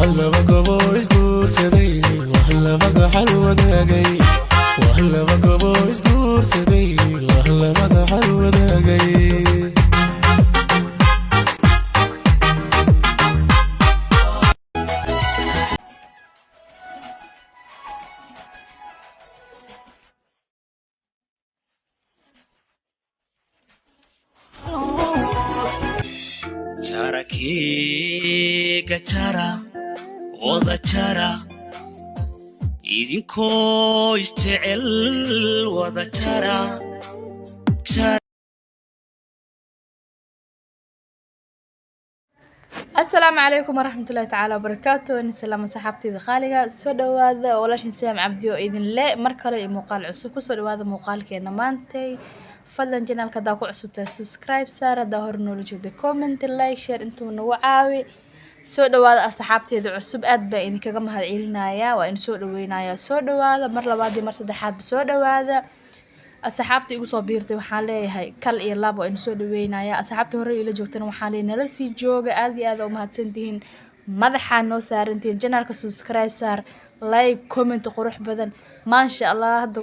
وهلا بقى بويس قورسدي وهلا بقى حلوة داقي وهلا بقى بويس قورسدي وهلا بقى حلوة داقي Charakiga chara, wada chara, idinko isjecel wada chara. السلام عليكم ورحمة الله تعالى وبركاته. إن سلام صحابتي دخالية سو دواذا ولاش نسام عبديو إذن لا مركلة مقال عصب كسو دواذا مقال كينا مانتي فضلا جنال كداكو عصبتا سبسكرايب سارة داهور نولجو دي كومنت لايك شير انتو نوعاوي سو دواذا أصحابتي دو عصب أدبا إني كغم هالعيلنايا وإن سو دوينايا سو دواذا مر لبادي مر صدحات بسو دواذا asxaabta igu soo biirtay waxaan leeyahay kal iyo labo in soo dhaweynaya asxaabta hore ila joogtana waxaan leeyahay nala sii jooga aad iyo aad u mahadsantihiin madaxa noo saarantihiin channelka subscribe saar like comment qurux badan maasha Allah hadda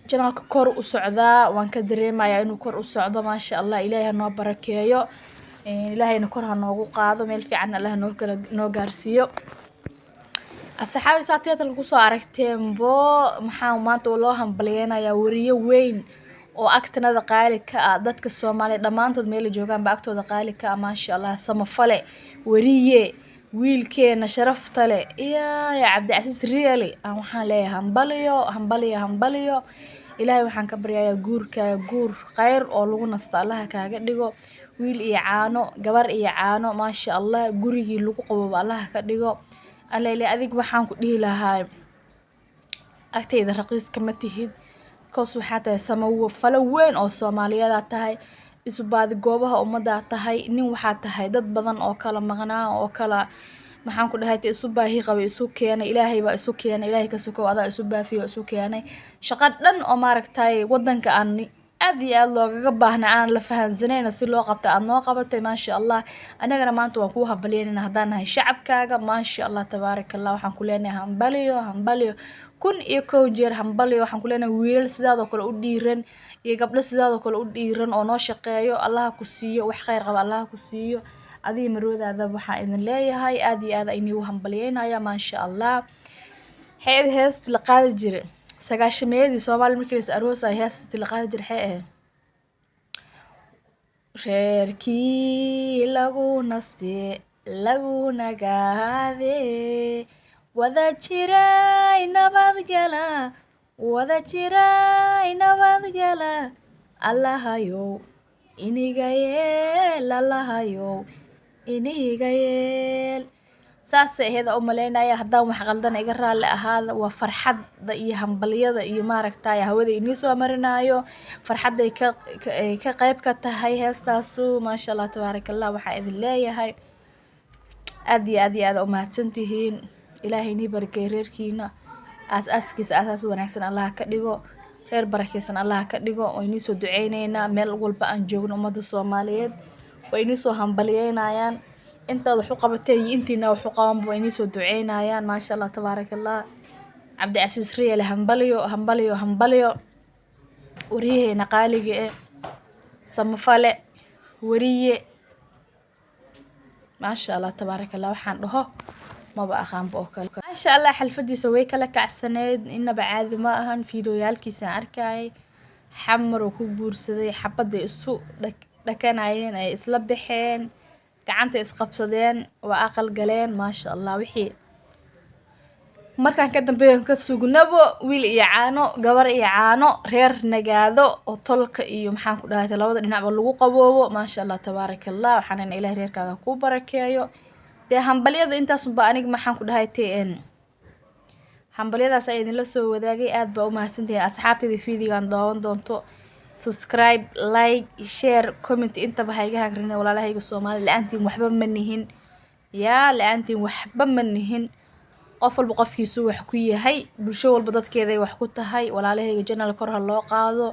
channelka kor u socdaa waan ka dareemayaa inuu kor u socdo maasha Allah ilaahay noo barakeeyo ilaahayna kor ha noogu qaado meel fiican Allah noo gaarsiiyo asxaabi saatiyada lagu soo aragteen maxaa maanta loo hambalyeynaya wariye weyn oo agtanada qaali ka ah dadka Soomaaliyeed dhamaantood meel ay joogaan ba agtooda qaali ka ah maasha Allah samafale wariye wiilkeena sharafta leh ya Cabdicasiis Riyaali waxaan leeyahay hambaliyo ilaahay waxaan ka baryayaa guurka guur khayr oo lagu nasto Allah kaaga dhigo wiil iyo caano gabar iyo caano maasha Allah gurigii lagu qabo Allah ka dhigo على أذيك بحان كله لها أكتيد رقيس كمتهيد كوسو حتى سمو فلوين أو Soomaaliya tahay isu baad goobaha umada tahay nin waxa tahay dad badan oo kala maqnaa oo kala maxaan ku dhahay isu baahi qabo isu keenay ilaahay ba isu keenay ilaahay ka soo ada isu baafiyo isu keenay shaqad dhan oo maaragtay wadanka aan aad iyo aad loogaga baahna aan la fahansanayna si loo qabto aad noo qabatay maasha Allah anagana maanta waan ku habalyeynaa hadaan nahay shacabkaaga maasha Allah tabaarakallah waxaan ku leenahay hambaliyo kun iyo kow jeer hambaliyo waxaan ku leenahay wiilal sidaadoo kale u dhiiran iyo gabdho sidaadoo kale u dhiiran oo noo shaqeeyo Allah ku siiyo wax khayr qaba Allah ku siiyo adii marwadaada waxaan idin leeyahay aad iyo aad aynu hambalyeynaya maasha Allah heesta la qaadi jiray sagaashameedii Soomaali markii la aroos ay heesta la qaadi jiray reerkii lagu naste lagu nagaade wada jiray nabadgala Allahayow iniga yeel saas aheeda oo maleynaya hadaan wax qaldan iga raali ahaada waa farxadda iyo hambaliyada iyo maaragtay hawada inii soo marinayo farxadda ay ka qayb ka tahay heestaasu maasha Allah tabaarakallah waxa idin leeyahay aad iyo aad u mahadsantihiin ilaahay ni barkay reerkiina aaskiisa aas wanaagsan Allah ka dhigo reer barakeysan Allah ka dhigo oo inii soo duceynayna meel walba aan joogno umada Soomaaliyeed way inii soo hambalyeynayaan inta wax u qabatay intiina wax u qaban buu inii soo duceynayaan maasha Allah tabaarakallah Cabdicasiis Riyaali hambaliyo wariyeena qaaliga samafale wariye maasha Allah tabaarakallah waxaan dhaho maba aqaan boo kale maasha Allah xalfadiisa way kala kacsaneed inaba caadi ma ahan fiidiyoyaalkiisa arkay xamar oo ku guursaday xabada isu dhakanayeen ay isla baxeen gacanta isqabsadeen waa aqal galeen maasha Allah wixii markaan ka dambeeyay ka sugnabo wiil iyo caano gabar iyo caano reer nagaado oo tolka iyo maxaan ku dhahay labada dhinacba lagu qaboobo maasha Allah tabaarakallah waxaan ilaahay reerkaaga ku barakeeyo dee hambaliyada intaas ba aniga maxaan ku dhahay hambaliyadaas ay idin la soo wadaagay aad ba u mahadsantahay asxaabtayda fiidigan daawan doonto subscribe like share comment inta ba hayga hagrina walaalahayga Soomaali la'aantiin waxba ma nihin qof walba qofkiisu wax ku yahay bulsho walba dadkeeda wax ku tahay walaalahayga channel kor ha loo qaado